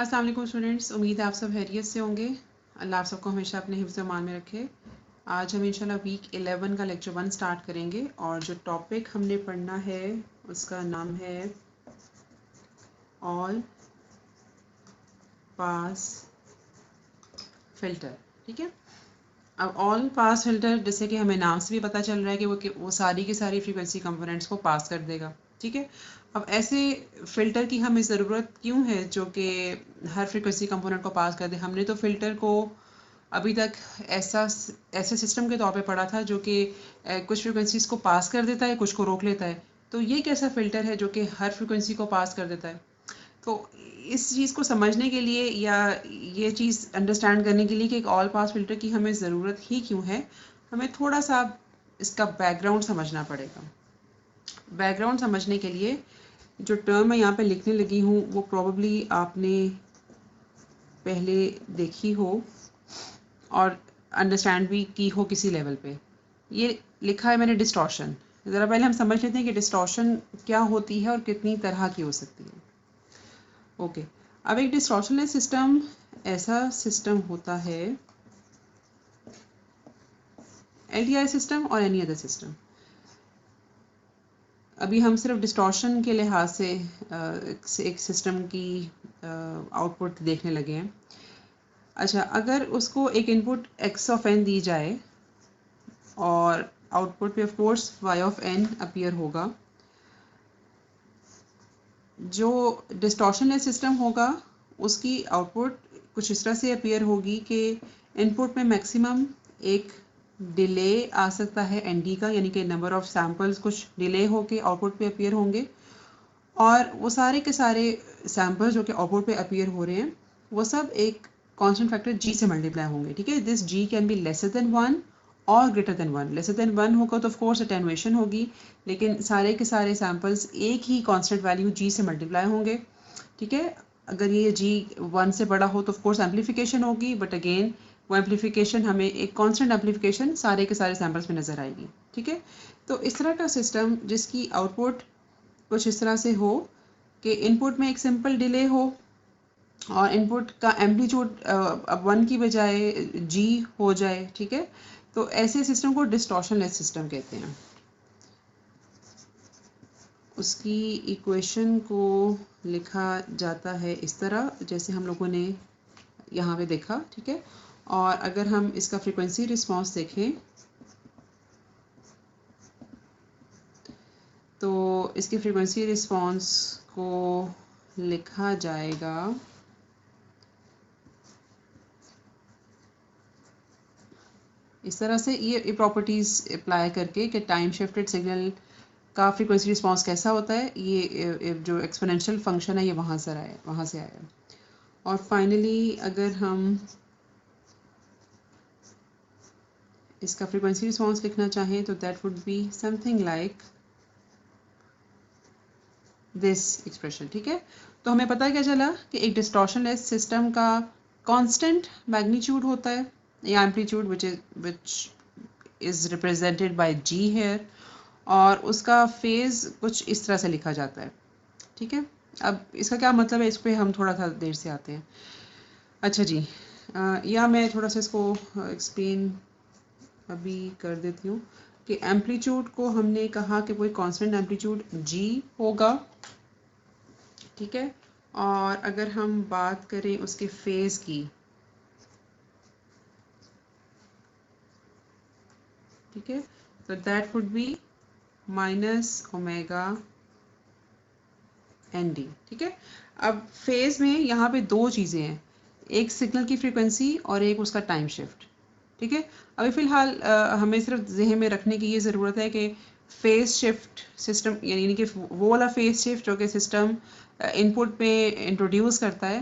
अस्सलाम वालेकुम स्टूडेंट्स, उम्मीद है आप सब खैरियत से होंगे। अल्लाह आप सबको हमेशा अपने हिफ्ज़ मान में रखे। आज हम इंशाल्लाह वीक 11 का लेक्चर 1 स्टार्ट करेंगे और जो टॉपिक हमने पढ़ना है उसका नाम है ऑल पास फ़िल्टर। ठीक है, अब ऑल पास फ़िल्टर जैसे कि हमें नाम से भी पता चल रहा है कि वो सारी की सारी फ्रीक्वेंसी कंपोनेंट्स को पास कर देगा। ठीक है, अब ऐसे फ़िल्टर की हमें ज़रूरत क्यों है जो कि हर फ्रीक्वेंसी कंपोनेंट को पास कर दे। हमने तो फ़िल्टर को अभी तक ऐसे सिस्टम के तौर पे पढ़ा था जो कि कुछ फ्रीक्वेंसीज़ को पास कर देता है, कुछ को रोक लेता है। तो ये कैसा फ़िल्टर है जो कि हर फ्रीक्वेंसी को पास कर देता है। तो इस चीज़ को समझने के लिए या ये चीज़ अंडरस्टैंड करने के लिए कि एक ऑल पास फ़िल्टर की हमें ज़रूरत ही क्यों है, हमें थोड़ा सा इसका बैकग्राउंड समझना पड़ेगा। बैकग्राउंड समझने के लिए जो टर्म मैं यहाँ पे लिखने लगी हूँ वो प्रोबेबली आपने पहले देखी हो और अंडरस्टैंड भी की हो किसी लेवल पे। ये लिखा है मैंने डिस्टॉर्शन। ज़रा पहले हम समझ लेते हैं कि डिस्टॉर्शन क्या होती है और कितनी तरह की हो सकती है। ओके, अब एक डिस्टॉर्शनलेस सिस्टम ऐसा सिस्टम होता है, एलटीआई सिस्टम और एनी अदर सिस्टम। अभी हम सिर्फ डिस्टॉर्शन के लिहाज से एक सिस्टम की आउटपुट देखने लगे हैं। अच्छा, अगर उसको एक इनपुट x ऑफ n दी जाए और आउटपुट पे of course y of n appear होगा। जो डिस्टॉर्शनलेस सिस्टम होगा उसकी आउटपुट कुछ इस तरह से अपीयर होगी कि इनपुट में मैक्सिमम एक डिले आ सकता है nd का, यानी कि नंबर ऑफ सैम्पल्स कुछ डिले होके आउटपुट पे अपीयर होंगे और वो सारे के सारे सैम्पल्स जो कि आउटपुट पे अपीयर हो रहे हैं वो सब एक कांस्टेंट फैक्टर g से मल्टीप्लाई होंगे। ठीक है, this g can be lesser than 1 और ग्रेटर देन 1। लेसर देन 1 होगा तो ऑफ कोर्स अटेनुएशन होगी, लेकिन सारे के सारे सैम्पल्स एक ही कांस्टेंट वैल्यू g से मल्टीप्लाई होंगे। ठीक है, अगर ये g 1 से बड़ा हो तो ऑफ कोर्स एम्पलीफिकेशन होगी, बट अगेन वो एम्पलीफिकेशन हमें एक कांस्टेंट एम्पलीफिकेशन सारे के सारे सैम्पल्स में नज़र आएगी। ठीक है, तो इस तरह का सिस्टम जिसकी आउटपुट कुछ इस तरह से हो कि इनपुट में एक सिंपल डिले हो और इनपुट का एम्पलीट्यूड अब 1 की बजाय g हो जाए। ठीक है, तो ऐसे सिस्टम को डिस्टॉर्शनलेस सिस्टम कहते हैं। उसकी इक्वेशन को लिखा जाता है इस तरह जैसे हम लोगों ने यहाँ पे देखा। ठीक है, और अगर हम इसका फ्रीक्वेंसी रिस्पांस देखें तो इसके फ्रीक्वेंसी रिस्पांस को लिखा जाएगा इस तरह से, ये प्रॉपर्टीज़ अप्लाई करके कि टाइम शिफ्टेड सिग्नल का फ्रीक्वेंसी रिस्पांस कैसा होता है। ये जो एक्सपोनेंशियल फंक्शन है ये वहाँ से आया। और फाइनली अगर हम इसका फ्रीक्वेंसी रिस्पांस लिखना चाहें तो that would be something like this expression. ठीक है, तो हमें पता क्या चला कि एक डिस्टॉर्शनलेस सिस्टम का कांस्टेंट मैग्नीट्यूड होता है या amplitude which is represented by g here, और उसका फेज़ कुछ इस तरह से लिखा जाता है। ठीक है, अब इसका क्या मतलब है इस पर हम थोड़ा सा देर से आते हैं। अच्छा जी, या मैं थोड़ा सा इसको एक्सप्लेन अभी कर देती हूँ कि एम्पलीट्यूड को हमने कहा कि कोई कांस्टेंट एम्पलीट्यूड g होगा। ठीक है, और अगर हम बात करें उसके फेज़ की, ठीक है, तो that would be minus omega N D. ठीक है, अब फेज़ में यहाँ पे दो चीज़ें हैं, एक सिग्नल की फ्रीक्वेंसी और एक उसका टाइम शिफ्ट। ठीक है, अभी फ़िलहाल हमें सिर्फ जहन में रखने की ये ज़रूरत है कि फेज़ शिफ्ट सिस्टम यानी कि वो वाला फेज़ शिफ्ट जो कि सिस्टम इनपुट पे इंट्रोड्यूस करता है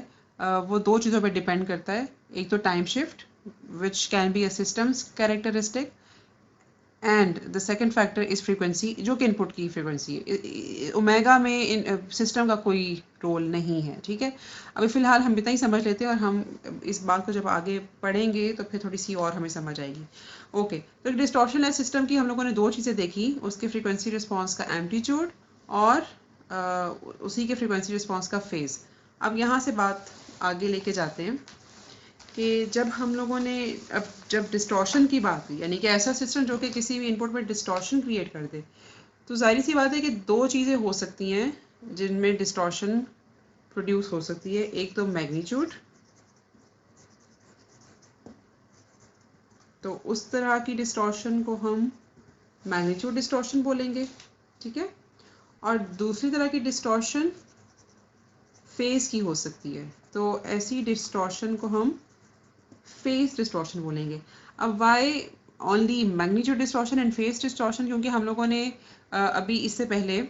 वो दो चीज़ों पे डिपेंड करता है। एक तो time shift which can be a systems characteristic and the second factor is frequency जो कि इनपुट की फ्रीक्वेंसी है। ओमेगा में सिस्टम का कोई रोल नहीं है। ठीक है, अभी फ़िलहाल हम इतना ही समझ लेते हैं और हम इस बात को जब आगे पढ़ेंगे तो फिर थोड़ी सी और हमें समझ आएगी। ओके, तो डिस्टॉर्शनलेस सिस्टम की हम लोगों ने दो चीज़ें देखी, उसके फ्रीक्वेंसी रिस्पांस का एम्पलीट्यूड और उसी के फ्रीक्वेंसी रिस्पांस का फेज़। अब यहाँ से बात आगे लेके जाते हैं कि जब हम लोगों ने अब जब डिस्टॉर्शन की बात हुई, यानी कि ऐसा सिस्टम जो कि किसी भी इनपुट में डिस्टॉर्शन क्रिएट कर दे, तो जाहिर सी बात है कि दो चीज़ें हो सकती हैं जिनमें डिस्टॉर्शन प्रोड्यूस हो सकती है। एक तो मैग्नीट्यूड, तो उस तरह की डिस्टॉर्शन को हम मैग्नीट्यूड डिस्टॉर्शन बोलेंगे, ठीक है। और दूसरी तरह की डिस्टॉर्शन फेज की हो सकती है, तो ऐसी डिस्टॉर्शन को हम फेज डिस्टॉर्शन बोलेंगे। अब why only magnitude distortion and phase distortion, क्योंकि हम लोगों ने अभी इससे पहले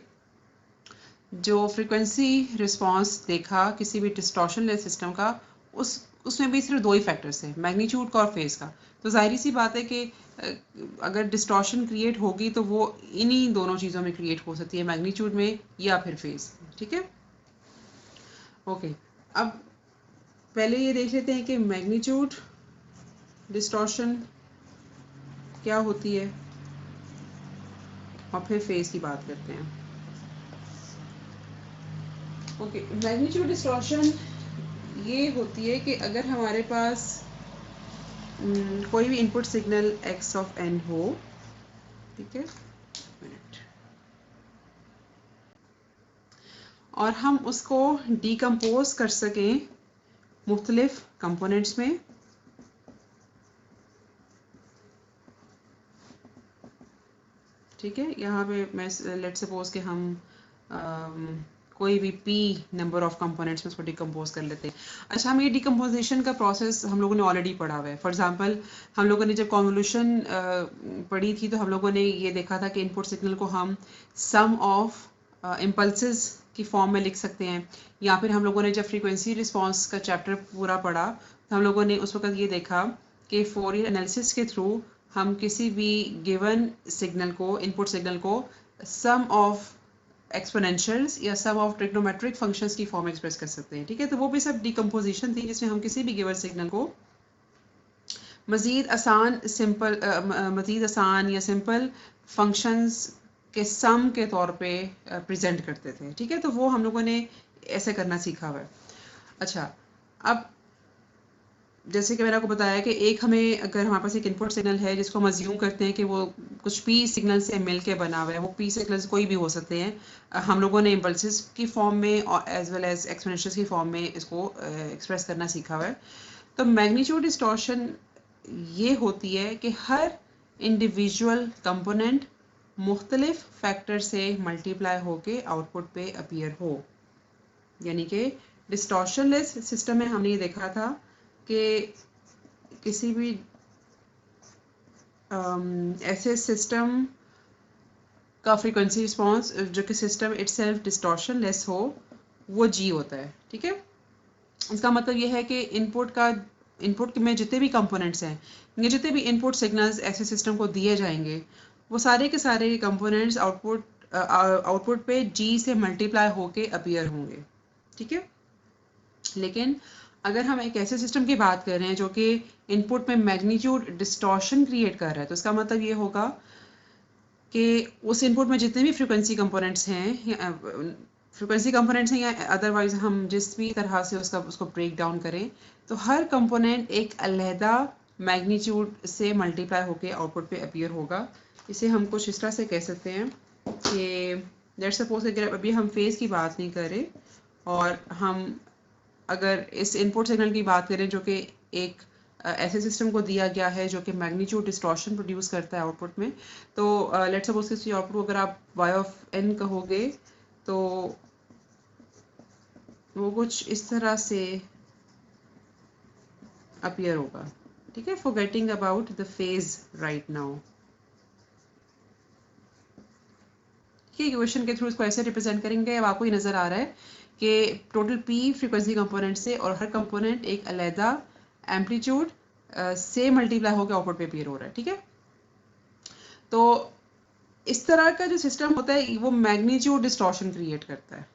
जो फ्रीक्वेंसी रिस्पांस देखा किसी भी डिस्टॉर्शन लेस सिस्टम का, उसमें भी सिर्फ दो ही फैक्टर्स हैं, मैग्नीट्यूड का और फेज का। तो जाहिर सी बात है कि अगर डिस्टॉर्शन क्रिएट होगी तो वो इन्हीं दोनों चीज़ों में क्रिएट हो सकती है, मैग्नीट्यूड में या फिर फेज, ठीक है। ओके, अब पहले ये देख लेते हैं कि मैग्नीट्यूड डिस्टॉर्शन क्या होती है और फिर फेज की बात करते हैं। ओके, मैग्नीट्यूड डिस्टॉर्शन ये होती है कि अगर हमारे पास कोई भी input signal x of n हो, ठीक है, मिनट, और हम उसको डिकम्पोज कर सकें मुख्तलिफ कंपोनेंट्स में, ठीक है। यहाँ पे मैं लेट सपोज कि हम कोई भी p नंबर ऑफ कंपोनेंट्स में उसको डिकम्पोज कर लेते हैं। अच्छा, हम ये डिकम्पोजिशन का प्रोसेस हम लोगों ने ऑलरेडी पढ़ा हुआ है। फॉर एग्जांपल, हम लोगों ने जब कॉन्वोल्यूशन पढ़ी थी तो हम लोगों ने ये देखा था कि इनपुट सिग्नल को हम सम ऑफ इम्पल्सेस की फॉर्म में लिख सकते हैं, या फिर हम लोगों ने जब फ्रीक्वेंसी रिस्पॉन्स का चैप्टर पूरा पढ़ा तो हम लोगों ने उस वक्त ये देखा कि फोरियर एनालिसिस के थ्रू हम किसी भी गिवन सिग्नल को, इनपुट सिग्नल को सम ऑफ एक्सपोनेंशियल्स या सम ऑफ ट्रिग्नोमेट्रिक फंक्शंस की फॉर्म एक्सप्रेस कर सकते हैं, ठीक है। तो वो भी सब डिकम्पोजिशन थी जिसमें हम किसी भी गिवन सिग्नल को मज़ीद आसान या सिंपल फंक्शंस के सम के तौर पे प्रेजेंट करते थे, ठीक है। तो वो हम लोगों ने ऐसे करना सीखा हुआ है। अच्छा, अब जैसे कि मैंने आपको बताया कि एक हमें, अगर हमारे पास एक इनपुट सिग्नल है जिसको हम अज्यूम करते हैं कि वो कुछ पी सिग्नल से मिल के बना हुआ है, वो पी सिग्नल्स कोई भी हो सकते हैं, हम लोगों ने इम्पल्सिस की फॉर्म में और एज वेल एज एक्सपोनेंशियल्स की फॉर्म में इसको एक्सप्रेस करना सीखा हुआ है। तो मैग्नीट्यूड डिस्टॉर्शन ये होती है कि हर इंडिविजुअल कंपोनेंट मुख्तलिफ फैक्टर से मल्टीप्लाई होके आउटपुट पे अपीयर हो, यानी कि डिस्टॉर्शन लेस सिस्टम में हमने ये देखा था कि किसी भी ऐसे सिस्टम का फ्रीक्वेंसी रिस्पांस जो कि सिस्टम इटसेल्फ डिस्टॉर्शन लेस हो, वो जी होता है, ठीक है। इसका मतलब ये है कि इनपुट में जितने भी कंपोनेंट्स हैं, ये जितने भी इनपुट सिग्नल्स ऐसे सिस्टम को दिए जाएंगे, वो सारे के सारे कंपोनेंट्स आउटपुट पे जी से मल्टीप्लाई होके अपीयर होंगे, ठीक है। लेकिन अगर हम एक ऐसे सिस्टम की बात कर रहे हैं जो कि इनपुट में मैग्नीट्यूड डिस्टॉर्शन क्रिएट कर रहा है, तो इसका मतलब ये होगा कि उस इनपुट में जितने भी फ्रीक्वेंसी कंपोनेंट्स हैं या अदरवाइज हम जिस भी तरह से उसको ब्रेक डाउन करें, तो हर कंपोनेंट एक अलहदा मैग्नीट्यूड से मल्टीप्लाई होकर आउटपुट पे अपीयर होगा। इसे हम कुछ इस तरह से कह सकते हैं कि लेट्स सपोज अगर अभी हम फेज की बात नहीं करें और हम अगर इस इनपुट सिग्नल की बात करें जो कि एक ऐसे सिस्टम को दिया गया है जो कि मैग्नीट्यूड डिस्टॉर्शन प्रोड्यूस करता है आउटपुट में, तो लेट्स सपोज किसी आउटपुट को अगर आप y ऑफ n कहोगे तो वो कुछ इस तरह से अपीयर होगा, ठीक है। Forgetting about the phase right now, equation के थ्रू इसको ऐसे रिप्रेजेंट करेंगे। अब आपको ये नज़र आ रहा है कि टोटल p फ्रीक्वेंसी कंपोनेंट से और हर कंपोनेंट एक अलहदा एम्पलीट्यूड से मल्टीप्लाई होकर आउटपुट पे अपीयर हो रहा है, ठीक है। तो इस तरह का जो सिस्टम होता है वो मैग्नीट्यूड डिस्टॉर्शन क्रिएट करता है,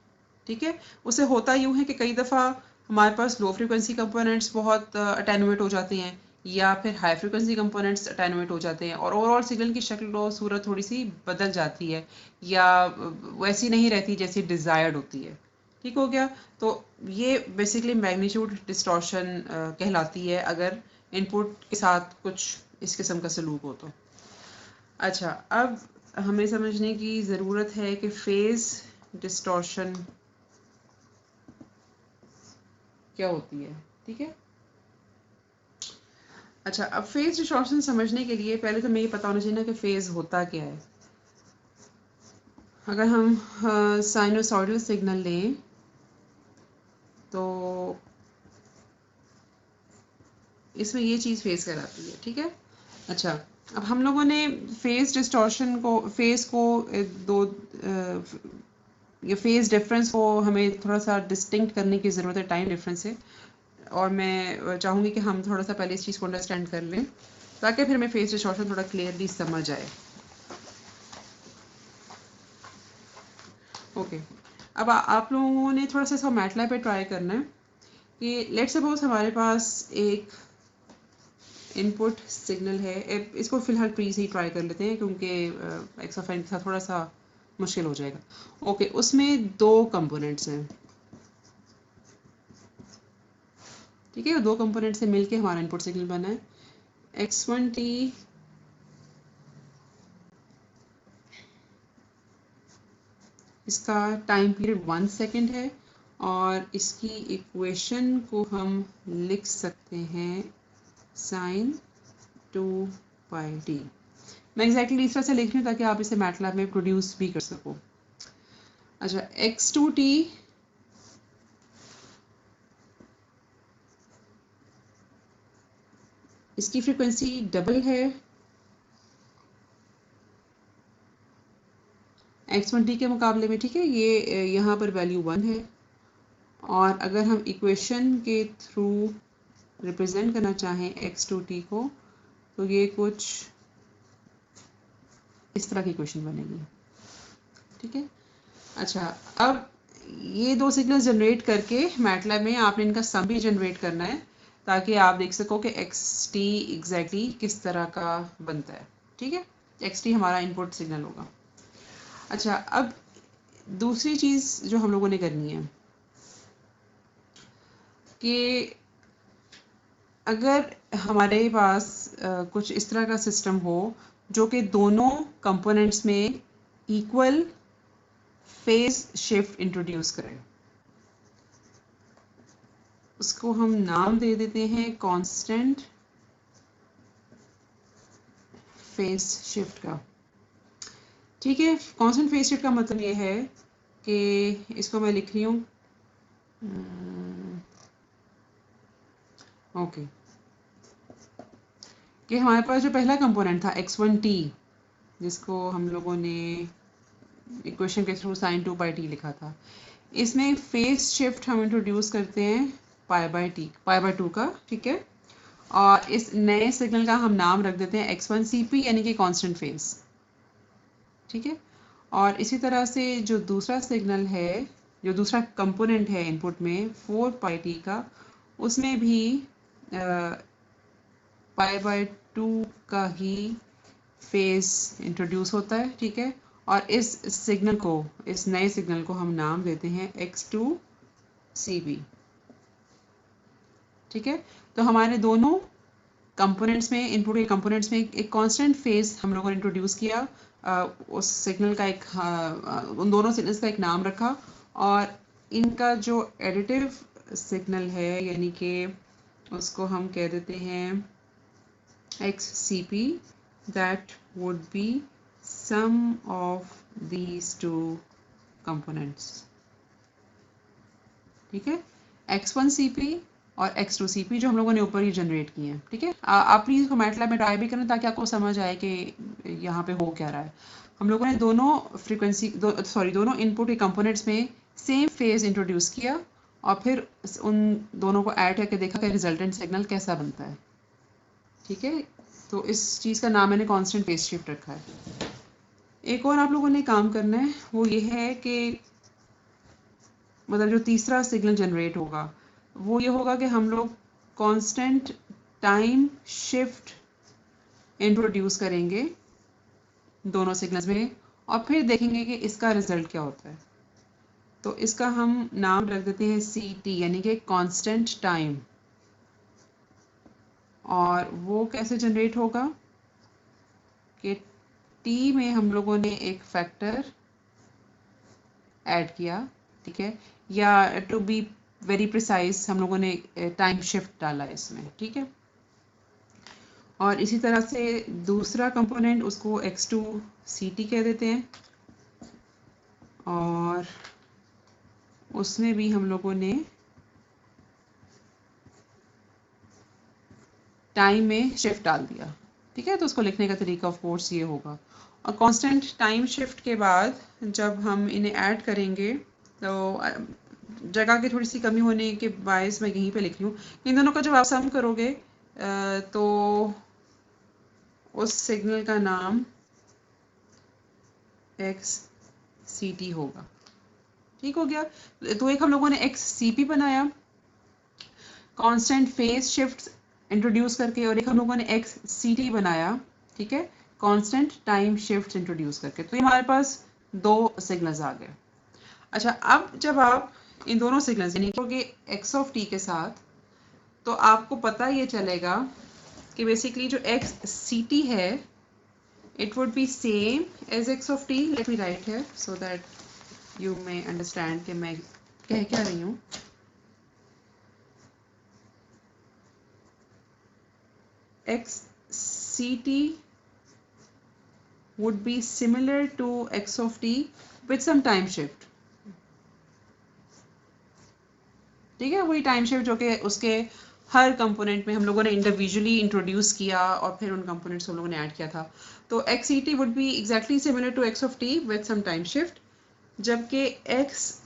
ठीक है। उसे होता यूँ है कि कई दफ़ा हमारे पास लो फ्रीक्वेंसी कंपोनेंट्स बहुत अटेनुएट हो जाते हैं या फिर हाई फ्रीक्वेंसी कंपोनेंट्स अटेनुएट हो जाते हैं और ओवरऑल सिग्नल की शक्ल और सूरत थोड़ी सी बदल जाती है या वैसी नहीं रहती जैसी डिज़ायर्ड होती है, ठीक हो गया। तो ये बेसिकली मैग्नीट्यूड डिस्टॉर्शन कहलाती है अगर इनपुट के साथ कुछ इस किस्म का सलूक हो तो। अच्छा, अब हमें समझने की ज़रूरत है कि फेज़ डिस्टॉर्शन क्या होती है। ठीक है। अच्छा, अब फेज़ डिस्टॉर्शन समझने के लिए पहले तो हमें ये पता होना चाहिए ना कि फेज़ होता क्या है। अगर हम साइनोसॉइडल सिग्नल लें तो इसमें ये चीज़ फेस कहलाती है। ठीक है। अच्छा, अब हम लोगों ने फेज़ डिस्टॉर्शन को दो ये फेज़ डिफरेंस को हमें थोड़ा सा डिस्टिंक्ट करने की ज़रूरत है, टाइम डिफरेंस से। और मैं चाहूँगी कि हम थोड़ा सा पहले इस चीज़ को अंडरस्टैंड कर लें ताकि फिर हमें फेज़ डिस्टॉर्शन थोड़ा क्लियरली समझ आए। ओके। अब आप लोगों ने थोड़ा सा इसको मैटलैब पे ट्राई करना है कि लेट्स सपोज हमारे पास एक इनपुट सिग्नल है। इसको फिलहाल प्री से ही ट्राई कर लेते हैं क्योंकि एक्स ऑफ एन के साथ थोड़ा सा मुश्किल हो जाएगा। ओके, उसमें दो कंपोनेंट्स हैं। ठीक है, दो कंपोनेंट से मिलके हमारा इनपुट सिग्नल बना है x1t इसका टाइम पीरियड 1 सेकेंड है और इसकी इक्वेशन को हम लिख सकते हैं साइन 2 पाई टी। मैं एग्जैक्टली इस तरह से लिख रही हूँ ताकि आप इसे मैटलैब में प्रोड्यूस भी कर सको। अच्छा, x2t इसकी फ्रीक्वेंसी डबल है x1t के मुकाबले में। ठीक है, ये यहाँ पर वैल्यू 1 है और अगर हम इक्वेशन के थ्रू रिप्रेजेंट करना चाहें x2t को तो ये कुछ इस तरह की इक्वेशन बनेगी। ठीक है। अच्छा, अब ये दो सिग्नल जनरेट करके मैटलैब में आपने इनका सम भी जनरेट करना है ताकि आप देख सको कि xt एग्जैक्टली किस तरह का बनता है। ठीक है, xt हमारा इनपुट सिग्नल होगा। अच्छा, अब दूसरी चीज़ जो हम लोगों ने करनी है कि अगर हमारे पास कुछ इस तरह का सिस्टम हो जो कि दोनों कंपोनेंट्स में इक्वल फेज शिफ्ट इंट्रोड्यूस करें, उसको हम नाम दे देते हैं कांस्टेंट फेज शिफ्ट का। ठीक है, कांस्टेंट फेज शिफ्ट का मतलब ये है कि इसको मैं लिख रही हूँ ओके कि हमारे पास जो पहला कंपोनेंट था x1t जिसको हम लोगों ने इक्वेशन के थ्रू साइन 2 पाई टी लिखा था, इसमें फेज शिफ्ट हम इंट्रोड्यूस करते हैं पाई बाय 2 का। ठीक है, और इस नए सिग्नल का हम नाम रख देते हैं x1cp यानी कि कांस्टेंट फेज। ठीक है, और इसी तरह से जो दूसरा सिग्नल है, जो दूसरा कंपोनेंट है इनपुट में 4 पाई टी का, उसमें भी पाई बाय 2 का ही फेज इंट्रोड्यूस होता है। ठीक है, और इस सिग्नल को, इस नए सिग्नल को हम नाम देते हैं x2cb। ठीक है, तो हमारे दोनों कंपोनेंट्स में, इनपुट के कंपोनेंट्स में एक कांस्टेंट फेज हम लोगों ने इंट्रोड्यूस किया। उस सिग्नल का उन दोनों सिग्नल्स का एक नाम रखा और इनका जो एडिटिव सिग्नल है यानी कि उसको हम कह देते हैं xcp, that would be sum of these two components। ठीक है, x1cp और x2cp जो हम लोगों ने ऊपर ही जनरेट किए हैं। ठीक है, आप प्लीज़ इसको मैटलैब में ट्राई भी करें ताकि आपको समझ आए कि यहाँ पे हो क्या रहा है। हम लोगों ने दोनों इनपुट के कंपोनेंट्स में सेम फेज इंट्रोड्यूस किया और फिर उन दोनों को ऐड करके देखा कि रिजल्टेंट सिग्नल कैसा बनता है। ठीक है, तो इस चीज़ का नाम मैंने कांस्टेंट फेज शिफ्ट रखा है। एक और आप लोगों ने काम करना है, वो ये है कि मतलब जो तीसरा सिग्नल जनरेट होगा वो ये होगा कि हम लोग कांस्टेंट टाइम शिफ्ट इंट्रोड्यूस करेंगे दोनों सिग्नल्स में और फिर देखेंगे कि इसका रिजल्ट क्या होता है। तो इसका हम नाम रख देते हैं CT यानी कि कांस्टेंट टाइम। और वो कैसे जनरेट होगा कि T में हम लोगों ने एक फैक्टर ऐड किया, ठीक है, या टू बी वेरी प्रिसाइज हम लोगों ने टाइम शिफ्ट डाला इसमें, ठीक है। और इसी तरह से दूसरा कंपोनेंट उसको x2 CT कह देते हैं और उसमें भी हम लोगों ने टाइम में शिफ्ट डाल दिया, ठीक है। तो उसको लिखने का तरीका ऑफ कोर्स ये होगा। और कांस्टेंट टाइम शिफ्ट के बाद जब हम इन्हें ऐड करेंगे तो जगह की थोड़ी सी कमी होने के बायस मैं यहीं पे लिख रही हूँ। इन दोनों का जब आप सम करोगे तो उस सिग्नल का नाम XCT होगा, ठीक हो गया। तो एक हम लोगों ने XCP बनाया कांस्टेंट फेज शिफ्ट इंट्रोड्यूस करके, और एक हम लोगों ने XCT बनाया, ठीक है, कांस्टेंट टाइम शिफ्ट इंट्रोड्यूस करके। तो ये हमारे पास दो सिग्नल्स आ गए। अच्छा, अब जब आप इन दोनों सिग्नल्स यानी कि x ऑफ t के साथ, तो आपको पता ये चलेगा कि बेसिकली जो XCT है it would be same as x of t. Let me write here so that you may understand कि मैं कह क्या रही हूँ। XCT would be similar to x of t with some time shift, ठीक है। वही टाइम शिफ्ट जो कि उसके हर कंपोनेंट में हम लोगों ने इंडिविजुअली इंट्रोड्यूस किया और फिर उन कंपोनेंट्स को हम लोगों ने ऐड किया था। तो XCT would be exactly similar to x of t with some time shift, जबकि XCP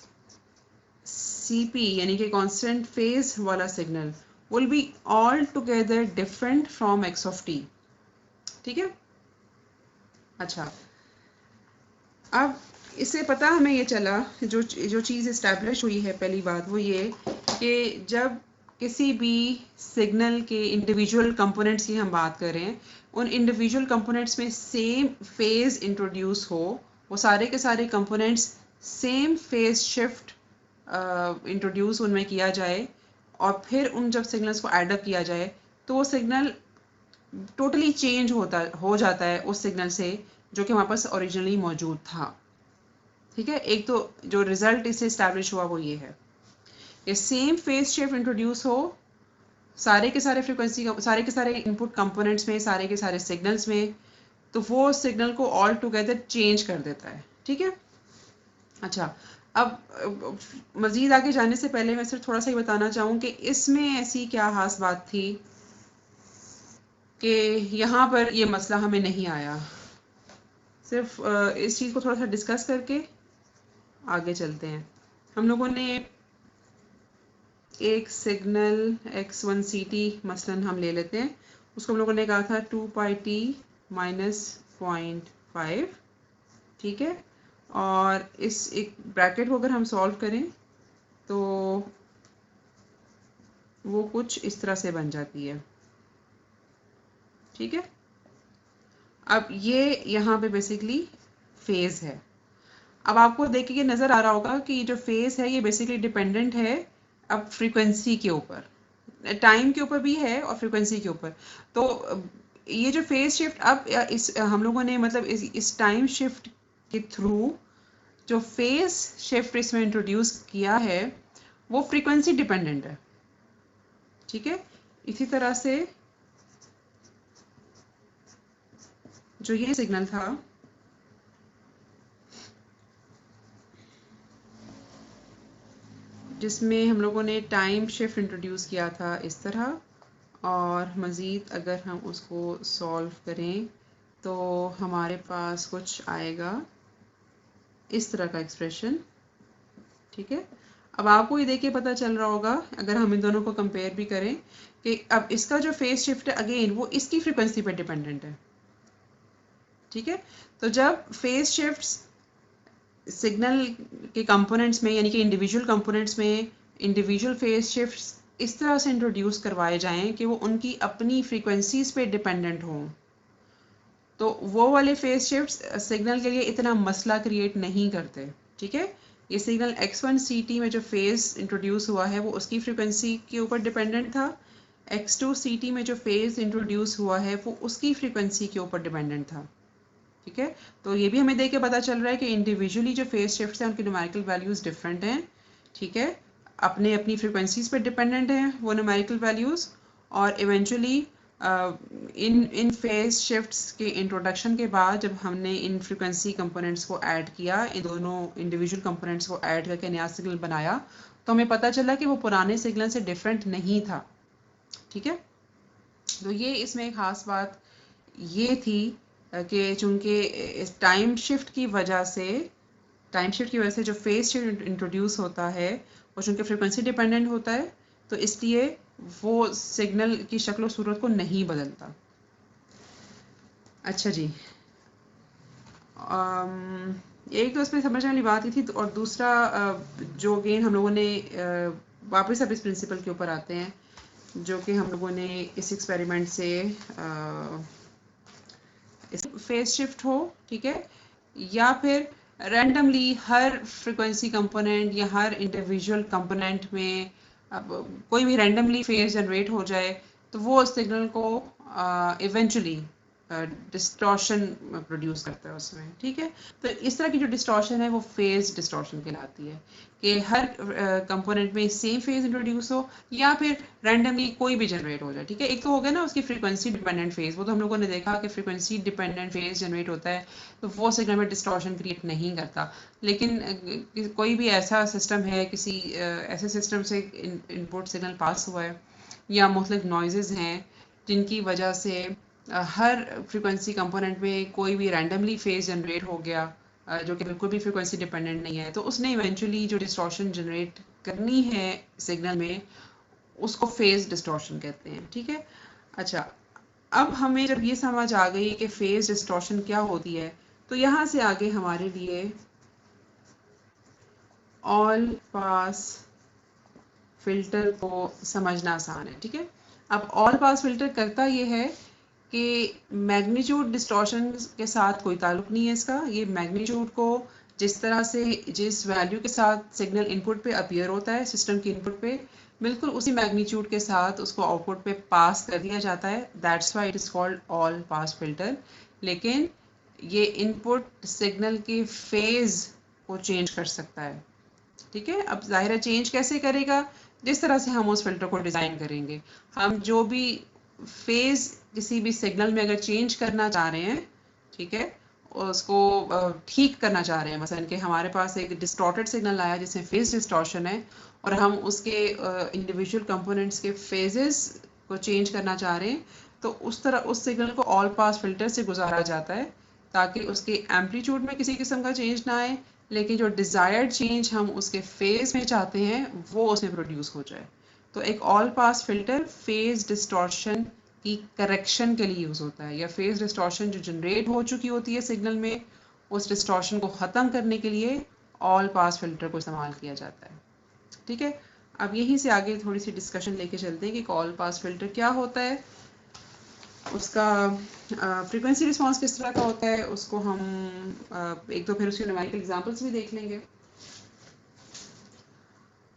यानी कि कांस्टेंट फेज वाला signal will be altogether different from x of t, ठीक है। अच्छा, अब इससे पता हमें ये चला, जो चीज़ इस्टेब्लिश हुई है, पहली बात वो ये कि जब किसी भी सिग्नल के इंडिविजुअल कंपोनेंट्स की हम बात करें, उन इंडिविजुअल कंपोनेंट्स में सेम फेज इंट्रोड्यूस हो, वो सारे के सारे components same phase shift introduce उनमें किया जाए और फिर उन जब सिग्नल्स को एडअप किया जाए तो वो सिग्नल टोटली चेंज हो जाता है उस सिग्नल से जो कि हमारे पास ओरिजिनली मौजूद था, ठीक है। एक तो जो रिजल्ट इससे इस्टेब्लिश हुआ वो ये है कि सेम फेज शिफ्ट इंट्रोड्यूस हो सारे के सारे फ्रीक्वेंसी, सारे के सारे इनपुट कंपोनेंट्स में, सारे के सारे सिग्नल्स में, तो वो सिग्नल को ऑल टुगेदर चेंज कर देता है, ठीक है। अच्छा, अब मज़ीद आगे जाने से पहले मैं सिर्फ थोड़ा सा ही बताना चाहूँ कि इसमें ऐसी क्या खास बात थी कि यहाँ पर ये मसला हमें नहीं आया। सिर्फ इस चीज़ को थोड़ा सा डिस्कस करके आगे चलते हैं। हम लोगों ने एक सिग्नल x1 CT मसलन हम ले लेते हैं, उसको हम लोगों ने कहा था 2 पाई t माइनस 0.5, ठीक है। और इस एक ब्रैकेट को अगर हम सॉल्व करें तो वो कुछ इस तरह से बन जाती है, ठीक है। अब ये यहाँ पे बेसिकली फेज है। अब आपको देख के ये नज़र आ रहा होगा कि जो फेज है ये बेसिकली डिपेंडेंट है अब फ्रीक्वेंसी के ऊपर, टाइम के ऊपर भी है और फ्रीक्वेंसी के ऊपर। तो ये जो फेज शिफ्ट अब इस हम लोगों ने मतलब इस टाइम शिफ्ट के थ्रू जो फेज शिफ्ट इसमें इंट्रोड्यूस किया है वो फ्रीक्वेंसी डिपेंडेंट है, ठीक है। इसी तरह से जो ये सिग्नल था जिसमें हम लोगों ने टाइम शिफ्ट इंट्रोड्यूस किया था इस तरह, और मज़ीद अगर हम उसको सॉल्व करें तो हमारे पास कुछ आएगा इस तरह का एक्सप्रेशन, ठीक है। अब आपको ये देख के पता चल रहा होगा अगर हम इन दोनों को कंपेयर भी करें कि अब इसका जो फेज शिफ्ट है अगेन वो इसकी फ्रीक्वेंसी पर डिपेंडेंट है, ठीक है। तो जब फेज शिफ्ट्स सिग्नल के कंपोनेंट्स में यानी कि इंडिविजुअल कंपोनेंट्स में इंडिविजुअल फेज शिफ्ट्स इस तरह से इंट्रोड्यूस करवाए जाएं कि वो उनकी अपनी फ्रीक्वेंसीज पे डिपेंडेंट हों, तो वो वाले फेज शिफ्ट्स सिग्नल के लिए इतना मसला क्रिएट नहीं करते, ठीक है। ये सिग्नल X1 CT में जो फेज इंट्रोड्यूस हुआ है वो उसकी फ्रीक्वेंसी के ऊपर डिपेंडेंट था, X2 CT में जो फेज इंट्रोड्यूस हुआ है वो उसकी फ्रीक्वेंसी के ऊपर डिपेंडेंट था। ठीक है, तो ये भी हमें देख के पता चल रहा है कि इंडिविजुअली जो फेज शिफ्ट हैं उनकी न्यूमेरिकल वैल्यूज़ डिफरेंट हैं। ठीक है, अपने अपनी फ्रिक्वेंसीज पर डिपेंडेंट हैं वो न्यूमेरिकल वैल्यूज़, और इवेंचुअली इन फेज शिफ्ट्स के इंट्रोडक्शन के बाद जब हमने इन फ्रिक्वेंसी कंपोनेंट्स को ऐड किया, इन दोनों इंडिविजुअल कंपोनेंट्स को ऐड करके नया सिग्नल बनाया, तो हमें पता चला कि वो पुराने सिग्नल से डिफरेंट नहीं था। ठीक है, तो ये इसमें एक ख़ास बात ये थी कि चूँकि टाइम शिफ्ट की वजह से जो फेज शिफ्ट इंट्रोड्यूस होता है वो चूँकि फ्रिक्वेंसी डिपेंडेंट होता है, तो इसलिए वो सिग्नल की शक्ल सूरत को नहीं बदलता। अच्छा जी, एक तो इसमें समझने वाली बात ही थी, और दूसरा जो अगेन हम लोगों ने वापस अब इस प्रिंसिपल के ऊपर आते हैं जो कि हम लोगों ने इस एक्सपेरिमेंट से फेज शिफ्ट हो, ठीक है, या फिर रैंडमली हर फ्रिक्वेंसी कंपोनेंट या हर इंडिविजुअल कंपोनेंट में अब कोई भी रैंडमली फेज जनरेट हो जाए तो वो सिग्नल को इवेंचुअली डिस्टॉर्शन प्रोड्यूस करता है उसमें। ठीक है, तो इस तरह की जो डिस्टॉर्शन है वो फेज डिस्टॉर्शन कहलाती है कि हर कंपोनेंट में सेम फेज इंट्रोड्यूस हो या फिर रैंडमली कोई भी जनरेट हो जाए। ठीक है, एक तो हो गया ना उसकी फ्रीक्वेंसी डिपेंडेंट फेज, वो तो हम लोगों ने देखा कि फ्रीक्वेंसी डिपेंडेंट फेज जनरेट होता है तो वो सिग्नल में डिस्टॉर्शन क्रिएट नहीं करता। लेकिन कोई भी ऐसा सिस्टम है, किसी ऐसे सिस्टम से इनपुट सिग्नल पास हुआ है या मुख्तलिफ नॉइज़ेज़ हैं जिनकी वजह से हर फ्रीक्वेंसी कंपोनेंट में कोई भी रैंडमली फेज जनरेट हो गया जो कि बिल्कुल भी फ्रीक्वेंसी डिपेंडेंट नहीं है, तो उसने इवेंचुअली जो डिस्टॉर्शन जनरेट करनी है सिग्नल में उसको फेज डिस्टॉर्शन कहते हैं। ठीक है, अच्छा, अब हमें जब ये समझ आ गई कि फेज डिस्टॉर्शन क्या होती है, तो यहाँ से आगे हमारे लिए ऑल पास फिल्टर को समझना आसान है। ठीक है, अब ऑल पास फिल्टर करता ये है कि मैग्नीट्यूड डिस्टॉर्शन के साथ कोई ताल्लुक नहीं है इसका। ये मैग्नीट्यूड को जिस तरह से जिस वैल्यू के साथ सिग्नल इनपुट पे अपीयर होता है सिस्टम के इनपुट पे, बिल्कुल उसी मैग्नीट्यूड के साथ उसको आउटपुट पे पास कर दिया जाता है। That's why it is called all pass filter. लेकिन ये इनपुट सिग्नल के फेज को चेंज कर सकता है। ठीक है, अब ज़ाहिर है चेंज कैसे करेगा, जिस तरह से हम उस फिल्टर को डिज़ाइन करेंगे। हम जो भी फेज़ किसी भी सिग्नल में अगर चेंज करना चाह रहे हैं, ठीक है, उसको ठीक करना चाह रहे हैं, मसलन कि हमारे पास एक डिस्टॉर्टेड सिग्नल आया जिसमें फेज़ डिस्टॉर्शन है और हम उसके इंडिविजुअल कंपोनेंट्स के फेजेस को चेंज करना चाह रहे हैं, तो उस तरह उस सिग्नल को ऑल पास फिल्टर से गुजारा जाता है ताकि उसके एम्पलीट्यूड में किसी किस्म का चेंज ना आए, लेकिन जो डिज़ायर्ड चेंज हम उसके फेज़ में चाहते हैं वो उसमें प्रोड्यूस हो जाए। तो एक all pass filter phase distortion की करेक्शन के लिए यूज़ होता है, या फेज़ डिस्टॉर्शन जो जनरेट हो चुकी होती है सिग्नल में उस डिस्टॉर्शन को ख़त्म करने के लिए ऑल पास फिल्टर को इस्तेमाल किया जाता है। ठीक है, अब यहीं से आगे थोड़ी सी डिस्कशन लेके चलते हैं कि ऑल पास फिल्टर क्या होता है, उसका फ्रीक्वेंसी रिस्पांस किस तरह का होता है, उसको हम एक तो फिर उसके न्यूमेरिकल एग्जांपल्स भी देख लेंगे।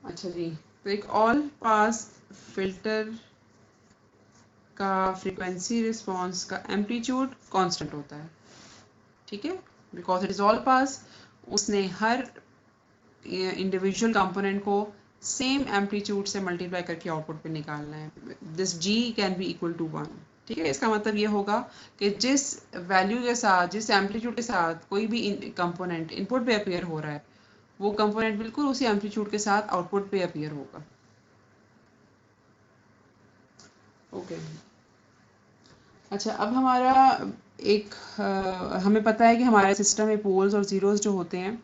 अच्छा जी, तो एक ऑल पास फिल्टर का फ्रीक्वेंसी रिस्पांस का एम्पलीट्यूड कांस्टेंट होता है। ठीक है, because it is all pass, उसने हर इंडिविजुअल कंपोनेंट को सेम एम्पलीट्यूड से मल्टीप्लाई करके आउटपुट पे निकालना है। This G can be equal to 1। ठीक है, इसका मतलब ये होगा कि जिस वैल्यू के साथ जिस एम्पलीट्यूड के साथ कोई भी कंपोनेंट इनपुट पे अपीयर हो रहा है वो कंपोनेंट बिल्कुल उसी एम्पलीट्यूड के साथ आउटपुट पे अपीयर होगा। ओके, अच्छा, अब हमारा एक हमें पता है कि हमारे सिस्टम में पोल्स और ज़ीरोज़ जो होते हैं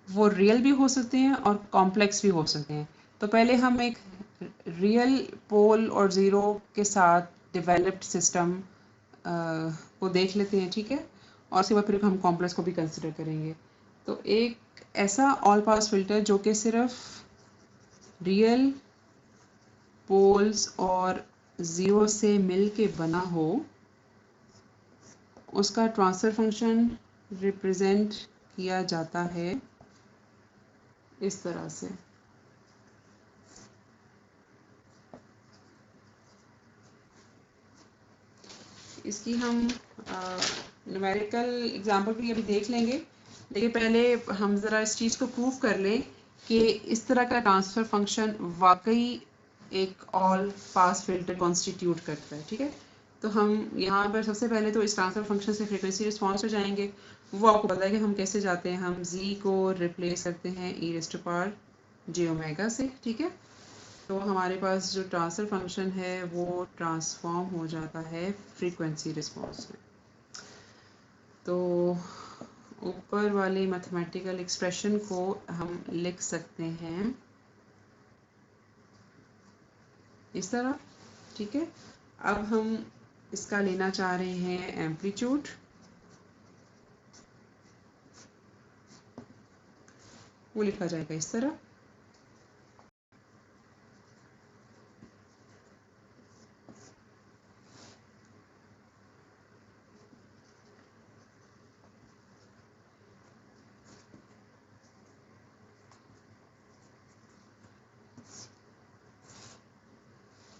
वो रियल भी हो सकते हैं और कॉम्प्लेक्स भी हो सकते हैं। तो पहले हम एक रियल पोल और ज़ीरो के साथ डेवलप्ड सिस्टम को देख लेते हैं। ठीक है, और उसके बाद फिर हम कॉम्प्लेक्स को भी कंसिडर करेंगे। तो एक ऐसा ऑल पास फिल्टर जो कि सिर्फ रियल पोल्स और ज़ीरो से मिल के बना हो, उसका ट्रांसफर फंक्शन रिप्रेजेंट किया जाता है इस तरह से। इसकी हम न्यूमेरिकल एग्जांपल भी अभी देख लेंगे, लेकिन पहले हम ज़रा इस चीज़ को प्रूव कर लें कि इस तरह का ट्रांसफ़र फंक्शन वाकई एक ऑल पास फिल्टर कॉन्स्टिट्यूट करता है। ठीक है, तो हम यहाँ पर सबसे पहले तो इस ट्रांसफ़र फंक्शन से फ्रीक्वेंसी रिस्पॉन्स पे जाएंगे। वो आपको पता है कि हम कैसे जाते हैं, हम z को रिप्लेस करते हैं e⁻j⍵ से। ठीक है, तो हमारे पास जो ट्रांसफर फंक्शन है वो ट्रांसफॉर्म हो जाता है फ्रीक्वेंसी रिस्पॉन्स में। तो ऊपर वाले मैथमेटिकल एक्सप्रेशन को हम लिख सकते हैं इस तरह। ठीक है, अब हम इसका लेना चाह रहे हैं एम्पलीट्यूड। वो लिखा जाएगा इस तरह।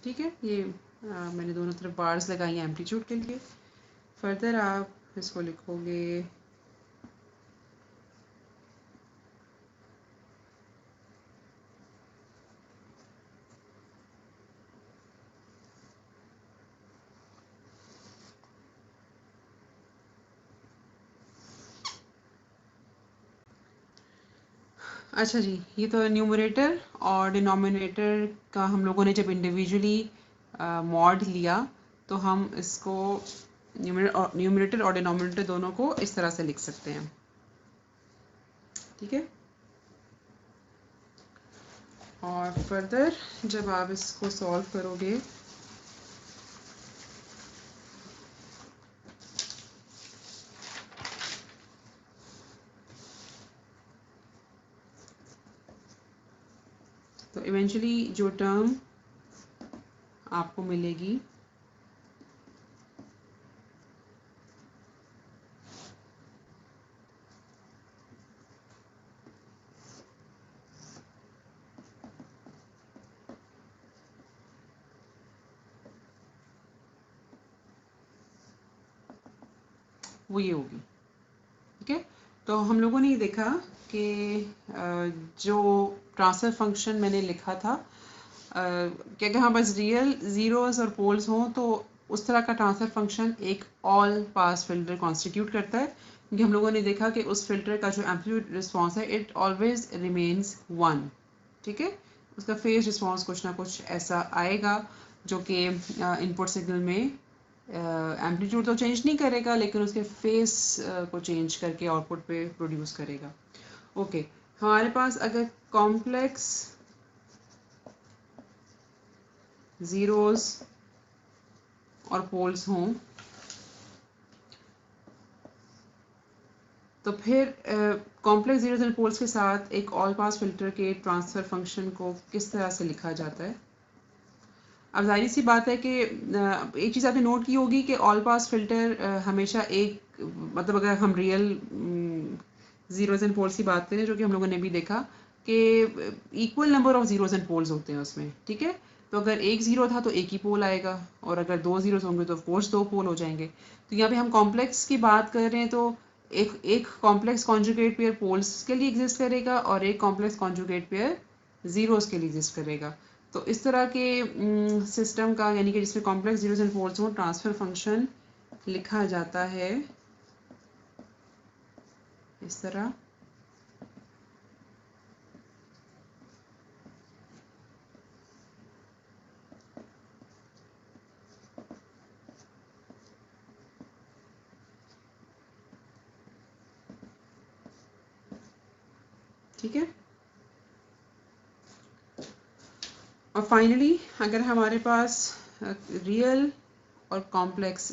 ठीक है, ये मैंने दोनों तरफ बार्स लगाई हैं एम्पलीट्यूड के लिए। फर्दर आप इसको लिखोगे अच्छा जी, ये तो न्यूमरेटर और डिनोमिनेटर का हम लोगों ने जब इंडिविजुअली मॉड लिया तो हम इसको न्यूमरेटर और डिनोमिनेटर दोनों को इस तरह से लिख सकते हैं। ठीक है, और फर्दर जब आप इसको सॉल्व करोगे तो इवेंचुअली जो टर्म आपको मिलेगी वो ये होगी। ठीक है, तो हम लोगों ने ये देखा कि जो ट्रांसफर फंक्शन मैंने लिखा था कि अगर हमारे पास रियल ज़ीरोस और पोल्स हों तो उस तरह का ट्रांसफर फंक्शन एक ऑल पास फिल्टर कॉन्स्टिट्यूट करता है, क्योंकि हम लोगों ने देखा कि उस फिल्टर का जो एम्पलीट्यूड रिस्पॉन्स है इट ऑलवेज रिमेन्स 1। ठीक है, उसका फेज रिस्पॉन्स कुछ ना कुछ ऐसा आएगा जो कि इनपुट सिग्नल में एम्पलीट्यूड तो चेंज नहीं करेगा लेकिन उसके फेस को चेंज करके आउटपुट पे प्रोड्यूस करेगा। ओके, हमारे पास अगर कॉम्प्लेक्स ज़ीरोस और पोल्स हों तो फिर कॉम्प्लेक्स ज़ीरोस एंड पोल्स के साथ एक ऑल पास फिल्टर के ट्रांसफ़र फंक्शन को किस तरह से लिखा जाता है। अब जाहिर सी बात है कि एक चीज़ आपने नोट की होगी कि ऑल पास फिल्टर हमेशा एक मतलब अगर हम रियल ज़ीरोज़ एंड पोल्स की बात करें जो कि हम लोगों ने भी देखा कि equal number of zeros and poles होते हैं उसमें। ठीक है, तो अगर एक ज़ीरो था तो एक ही पोल आएगा और अगर दो ज़ीरोज़ होंगे तो ऑफकोर्स दो पोल हो जाएंगे। तो यहाँ पे हम कॉम्प्लेक्स की बात कर रहे हैं तो एक कॉम्प्लेक्स कॉन्जुगेट पेयर पोल्स के लिए एग्जिस्ट करेगा और एक कॉम्प्लेक्स कॉन्जुगेट पेयर ज़ीरोज़ के लिए एग्जिस्ट करेगा। तो इस तरह के सिस्टम का यानी कि जिसमें कॉम्प्लेक्स ज़ीरोज़ एंड पोल्स हों ट्रांसफ़र फंक्शन लिखा जाता है इस तरह। ठीक है, और फाइनली अगर हमारे पास रियल और कॉम्प्लेक्स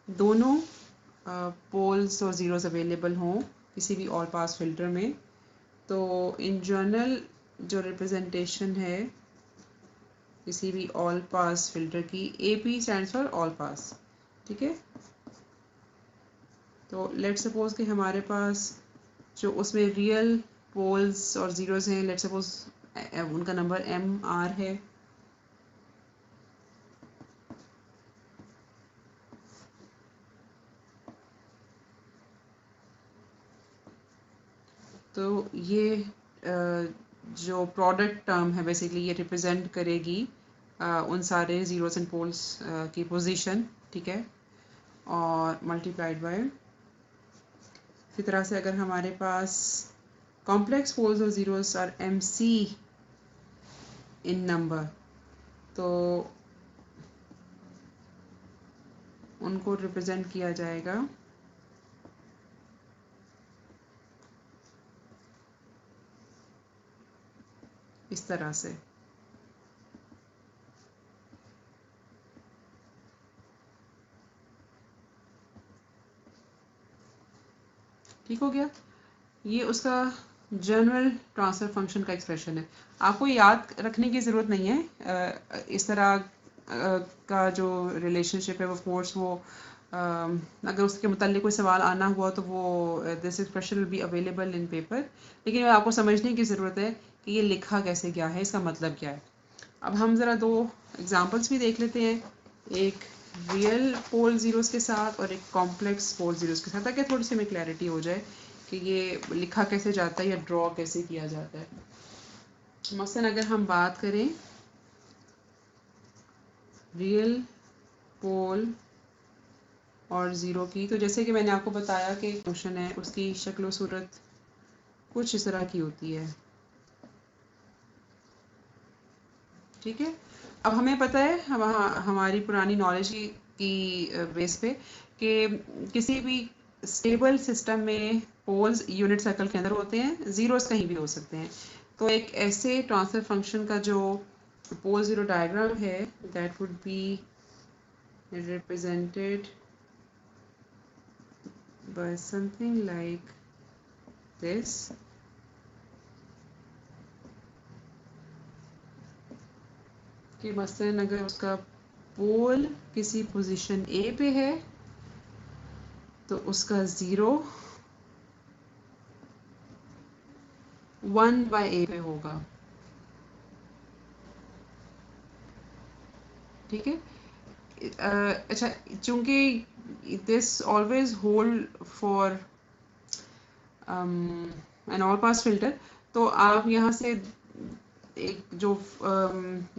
दोनों पोल्स और ज़ीरोज़ अवेलेबल हों किसी भी ऑल पास फिल्टर में तो इन जनरल जो रिप्रेजेंटेशन है किसी भी ऑल पास फिल्टर की AP stands for all pass. ठीक है, तो लेट्स सपोज कि हमारे पास जो उसमें रियल पोल्स और ज़ीरोज़ हैं, लेट्स सपोज उनका नंबर MR है, तो ये जो प्रोडक्ट टर्म है बेसिकली ये रिप्रेजेंट करेगी उन सारे ज़ीरोज़ एंड पोल्स की पोजीशन, ठीक है, और मल्टीप्लाइड बाय, इसी तरह से अगर हमारे पास कॉम्प्लेक्स पोल्स और zeros are MC in number, तो उनको रिप्रेजेंट किया जाएगा इस तरह से। ठीक हो गया, ये उसका जनरल ट्रांसफर फंक्शन का एक्सप्रेशन है। आपको याद रखने की ज़रूरत नहीं है, इस तरह का जो रिलेशनशिप है वो फोर्स वो अगर उसके मुतालिक कोई सवाल आना हुआ तो वो this expression will be available in paper, लेकिन आपको समझने की ज़रूरत है कि ये लिखा कैसे गया है, इसका मतलब क्या है। अब हम ज़रा दो एग्जांपल्स भी देख लेते हैं, एक रियल पोल ज़ीरोज़ के साथ और एक कॉम्प्लेक्स पोल ज़ीरोज़ के साथ, ताकि थोड़ी सी हमें क्लैरिटी हो जाए कि ये लिखा कैसे जाता है या ड्रॉ कैसे किया जाता है। मसलन अगर हम बात करें रियल पोल और ज़ीरो की, तो जैसे कि मैंने आपको बताया कि फंक्शन है उसकी शक्ल सूरत कुछ इस तरह की होती है, ठीक है। अब हमें पता है हमारी पुरानी नॉलेज की बेस पे कि किसी भी स्टेबल सिस्टम में पोल्स यूनिट सर्कल के अंदर होते हैं, ज़ीरोज़ कहीं भी हो सकते हैं। तो एक ऐसे ट्रांसफर फंक्शन का जो पोल ज़ीरो डायग्राम है that would B represented by something like this। कि मसलन अगर उसका पोल किसी पोजीशन A पे है तो उसका ज़ीरो 1/A पे होगा, ठीक है। अच्छा, चूंकि this always hold for an all pass filter, तो आप यहाँ से एक जो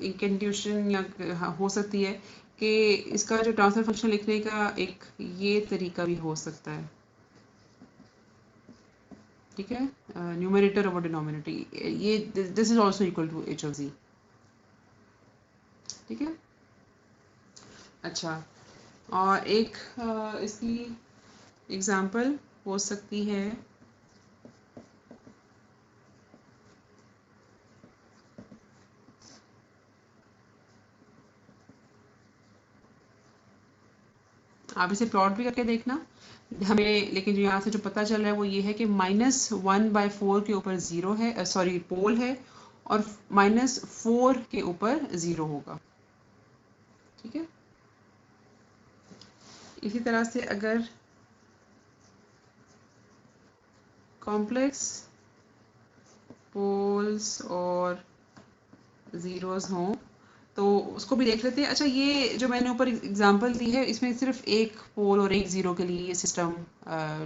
इंकेंट्यूशन या हो सकती है कि इसका जो ट्रांसफर फंक्शन लिखने का एक ये तरीका भी हो सकता है, ठीक है, न्यूमरेटर ओवर डिनोमिनेटर, ये this is also equal to H of G, ठीक है। अच्छा, और एक इसकी एग्जांपल हो सकती है, आप इसे प्लॉट भी करके देखना हमें, लेकिन जो यहाँ से जो पता चल रहा है वो ये है कि -1/4 के ऊपर ज़ीरो है, सॉरी पोल है, और -4 के ऊपर ज़ीरो होगा, ठीक है। इसी तरह से अगर कॉम्प्लेक्स पोल्स और ज़ीरोज़ हों तो उसको भी देख लेते हैं। अच्छा, ये जो मैंने ऊपर एग्जांपल दी है इसमें सिर्फ एक पोल और एक ज़ीरो के लिए ये सिस्टम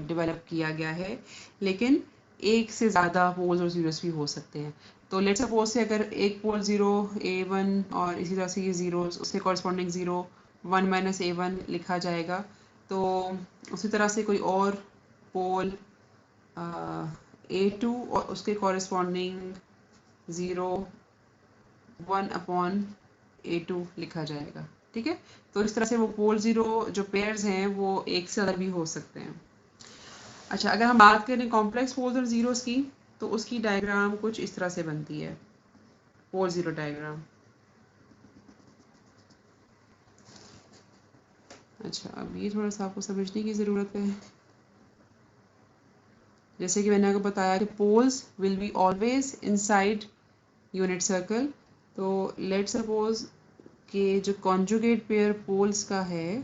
डेवलप किया गया है, लेकिन एक से ज़्यादा पोल्स और ज़ीरोज़ भी हो सकते हैं। तो लेट्स सपोज से अगर एक पोल ज़ीरो A1 और इसी तरह से ये ज़ीरोज़ उसके कॉरस्पॉन्डिंग ज़ीरो 1 - A1 लिखा जाएगा, तो उसी तरह से कोई और पोल A2 और उसके कॉरस्पॉन्डिंग ज़ीरो 1/A2 लिखा जाएगा, ठीक है। तो इस तरह से वो पोल ज़ीरो जो पेयर्स हैं वो एक से ज़्यादा भी हो सकते हैं। अच्छा, अगर हम बात करें कॉम्प्लेक्स पोल्स और ज़ीरोज़ की, तो उसकी डायग्राम कुछ इस तरह से बनती है, पोल ज़ीरो डायग्राम। अच्छा, अब ये थोड़ा सा आपको समझने की ज़रूरत है। जैसे कि मैंने आपको बताया कि poles will be always inside unit circle, तो लेट सपोज कि जो कॉन्जुगेट पेयर पोल्स का है,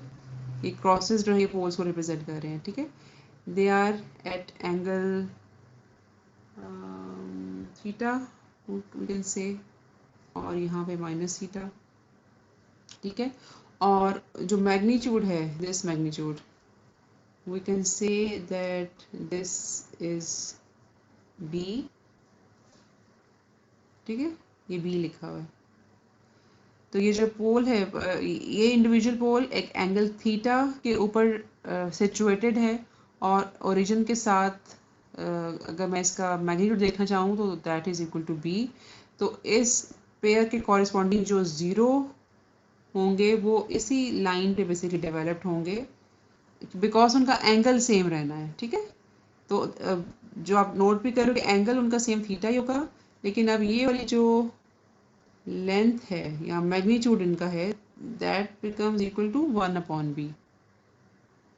ये क्रॉसेस रहे पोल्स को रिप्रेजेंट कर रहे हैं, ठीक है। They are at angle theta we can say, और यहाँ पे माइनस थीटा, ठीक है। और जो मैग्नीट्यूड है, this magnitude we can say that this is b, ठीक है, ये b लिखा हुआ है। तो ये जो पोल है, ये इंडिविजुअल पोल एक एंगल थीटा के ऊपर सिचुएटेड है, और ओरिजिन के साथ अगर मैं इसका मैग्नीट्यूड देखना चाहूँ तो that is equal to B. तो इस पेयर के कॉरिस्पॉन्डिंग जो ज़ीरो होंगे वो इसी लाइन पे बेसिकली डेवलप्ड होंगे, बिकॉज उनका एंगल सेम रहना है, ठीक है। तो जो आप नोट भी करो कि एंगल उनका सेम थीटा ही होगा, लेकिन अब ये वाली जो लेंथ है या मैग्नीट्यूड इनका है, that becomes equal to 1/b,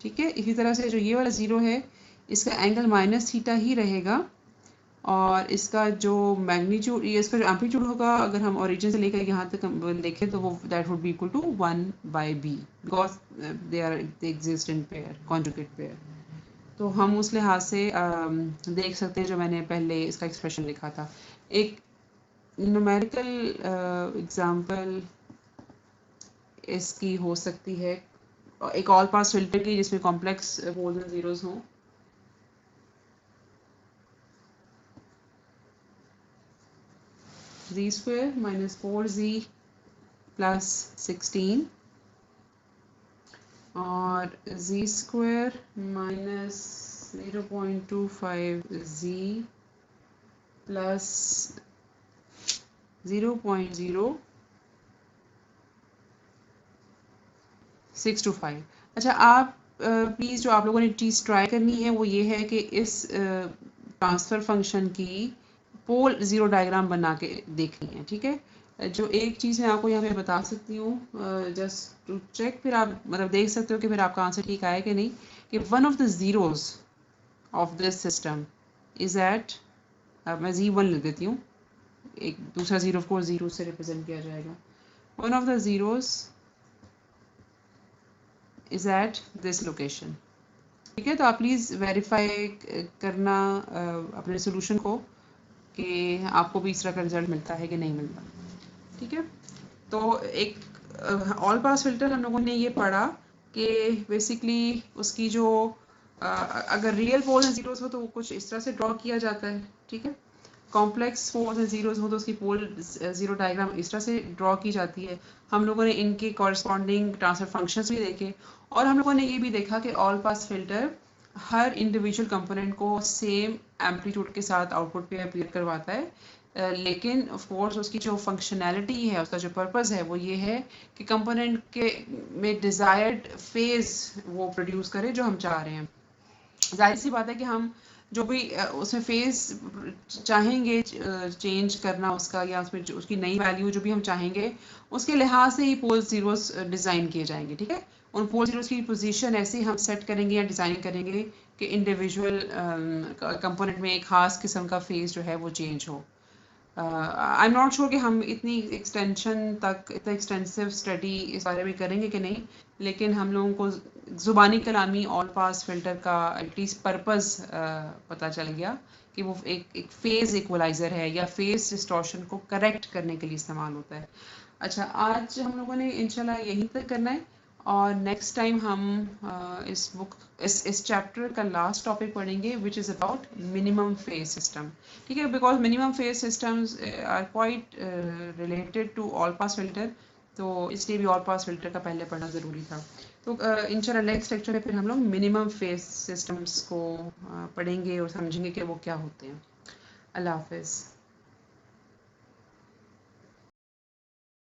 ठीक है। इसी तरह से जो ये वाला ज़ीरो है, इसका एंगल माइनस थीटा ही रहेगा, और इसका जो मैग्नीट्यूड, ये इसका जो एम्पलीट्यूड होगा, अगर हम ओरिजिन से लेकर यहाँ तक देखें तो वो that would be equal to 1/b, because they exist in pair, conjugate pair. तो हम उस लिहाज से देख सकते हैं जो मैंने पहले इसका एक्सप्रेशन लिखा था। एक न्यूमेरिकल एग्जांपल इसकी हो सकती है एक ऑल पास फिल्टर की जिसमें कॉम्प्लेक्स पोल्स एंड जीरोस हों। z² minus 4z plus 16 और z² minus 0.25z plus 0.0625। अच्छा, आप प्लीज़ जो आप लोगों ने चीज़ ट्राई करनी है वो ये है कि इस ट्रांसफ़र फंक्शन की पोल ज़ीरो डायग्राम बना के देखनी है, ठीक है। जो एक चीज़ मैं आपको यहाँ पे बता सकती हूँ, जस्ट टू चेक, फिर आप मतलब देख सकते हो कि फिर आपका आंसर ठीक आया कि नहीं, कि one of the zeros of this system is at, मैं z1 लिख देती हूँ, एक दूसरा ज़ीरो ऑफ कोर्स ज़ीरो से रिप्रेजेंट किया जाएगा। One of the zeros is at this location, ठीक है। तो आप प्लीज़ वेरीफाई करना अपने सोल्यूशन को कि आपको भी इस तरह का रिजल्ट मिलता है कि नहीं मिलता, ठीक है। तो एक ऑल पास फिल्टर हम लोगों ने ये पढ़ा कि बेसिकली उसकी जो अगर रियल पोल्स एंड जीरोस हो तो वो कुछ इस तरह से ड्रॉ किया जाता है, ठीक है। कॉम्प्लेक्स पोल्स एंड जीरोस हो तो उसकी पोल ज़ीरो डायग्राम इस तरह से ड्रॉ की जाती है। हम लोगों ने इनके कॉरस्पॉन्डिंग ट्रांसफर फंक्शंस भी देखे, और हम लोगों ने ये भी देखा कि ऑल पास फिल्टर हर इंडिविजुअल कंपोनेंट को सेम एम्पलीट्यूड के साथ आउटपुट पे अपीयर करवाता है, लेकिन ऑफ कोर्स उसकी जो फंक्शनैलिटी है, उसका जो पर्पस है वो ये है कि कंपोनेंट के में डिज़ायर्ड फेज़ वो प्रोड्यूस करे जो हम चाह रहे हैं। जाहिर सी बात है कि हम जो भी उसमें फेज़ चाहेंगे चेंज करना उसका, या उसमें उसकी नई वैल्यू जो भी हम चाहेंगे, उसके लिहाज से ही पोल ज़ीरोस डिज़ाइन किए जाएंगे, ठीक है। उन पोल ज़ीरोस की पोजीशन ऐसे ही हम सेट करेंगे या डिज़ाइन करेंगे कि इंडिविजुअल कंपोनेंट में एक ख़ास किस्म का फेज़ जो है वो चेंज हो। आई एम नॉट श्योर कि हम इतनी एक्सटेंशन तक, इतना एक्सटेंसिव स्टडी इस बारे में करेंगे कि नहीं, लेकिन हम लोगों को ज़ुबानी कलामी ऑल पास फिल्टर का एटलीस्ट पर्पस पता चल गया कि वो एक फेज़ इक्वलाइज़र है या फेज़ डिस्टॉर्शन को करेक्ट करने के लिए इस्तेमाल होता है। अच्छा, आज हम लोगों ने इंशाल्लाह यहीं तक करना है, और नेक्स्ट टाइम हम इस चैप्टर का लास्ट टॉपिक पढ़ेंगे which is about minimum phase system, ठीक है। Because minimum phase systems are quite related to all pass filter, तो इसलिए भी ऑल पास फिल्टर का पहले पढ़ना ज़रूरी था। तो इंशाल्लाह नेक्स्ट लेक्चर में फिर हम लोग मिनिमम फेज सिस्टम्स को पढ़ेंगे और समझेंगे कि वो क्या होते हैं। अल्लाह हाफिज़।